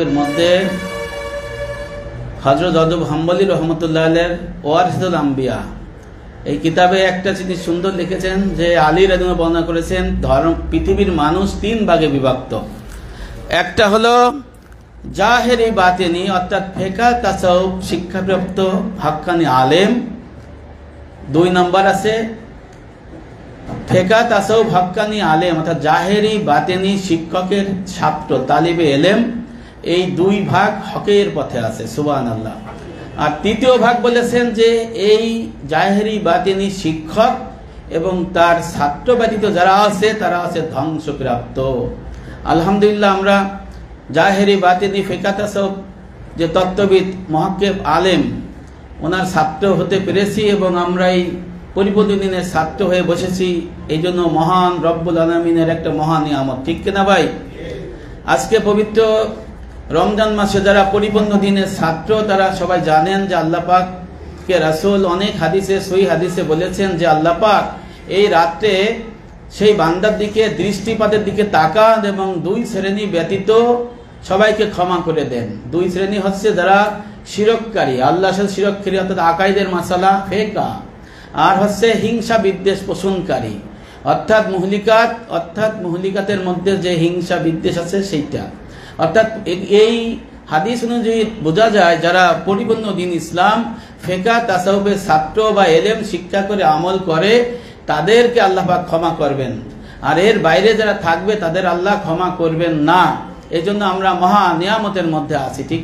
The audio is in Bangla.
এর মধ্যে হযরত আদব হাম্বলী রহমতুল্লাহ আলাইহির ওয়ারিসুল আম্বিয়া এই কিতাবে একটা জিনিস সুন্দর লিখেছেন যে আলী রাদিয়াল্লাহু বর্ণনা করেছেন ধর্ম পৃথিবীর মানুষ তিন ভাগে বিভক্ত। একটা হলো জাহেরি বাতিনি অর্থাৎ ফিকহ তাসাউফ শিক্ষাপ্রাপ্ত হাক্কানি আলেম। দুই নম্বর আছে ফিকহ তাসাউফ হাক্কানি আলেম অর্থাৎ জাহেরি বাতিনি শিক্ষকের ছাত্র তালিবে ইলম। এই দুই ভাগ হকের পথে আছে, সুবহানাল্লাহ। আর তৃতীয় ভাগ বলেছেন যে এই জাহেরি বাতিনি শিক্ষক এবং তার ছাত্র ব্যতীত যারা আছে তারা আছে ধ্বংসপ্রাপ্ত। আলহামদুলিল্লাহ আমরা জাহেরি বাতিনি ফিকহ তাসাউফ যে তত্ত্ববিদ মুহাক্কিক আলেম ওনার ছাত্র হতে পেরেছি এবং আমরা এই পরিপূর্ণ দিনের ছাত্র হয়ে বসেছি। এই জন্য মহান রব্বুল আলামিনের একটা মহান নিয়ামত, ঠিক কিনা ভাই? আজকে পবিত্র রমজান মাসে যারা পরিপূর্ণ দিনের ছাত্র তারা সবাই জানেন যে আল্লাহ পাক কে রাসূল অনেক হাদিসে সহিহ হাদিসে বলেছেন যে আল্লাহ পাক এই রাতে সেই বান্দার দিকে দৃষ্টিপাতের দিকে তাকান এবং দুই শ্রেণী ব্যতীত সবাইকে ক্ষমা করে দেন। দুই শ্রেণী হচ্ছে যারা শিরককারী, আল্লাহর সাথে শিরককারী অর্থাৎ আকাইদের মাসালা ফেকা, আর হচ্ছে হিংসা বিদ্বেষ পোষণকারী অর্থাৎ মুহলিকাতের মধ্যে যে হিংসা বিদ্বেষ আছে সেইটা। অর্থাৎ এই হাদিস অনুযায়ী বোঝা যায় যারা পরিপূর্ণ দিন ইসলাম ফিকহ তাসাউফের ছাত্র বা ইলম শিক্ষা করে আমল করে তাদেরকে আল্লাহ পাক ক্ষমা করবেন, আর এর বাইরে যারা থাকবে তাদের আল্লাহ ক্ষমা করবেন না। এজন্য আমরা মহা নিয়ামতের মধ্যে আছি, ঠিক।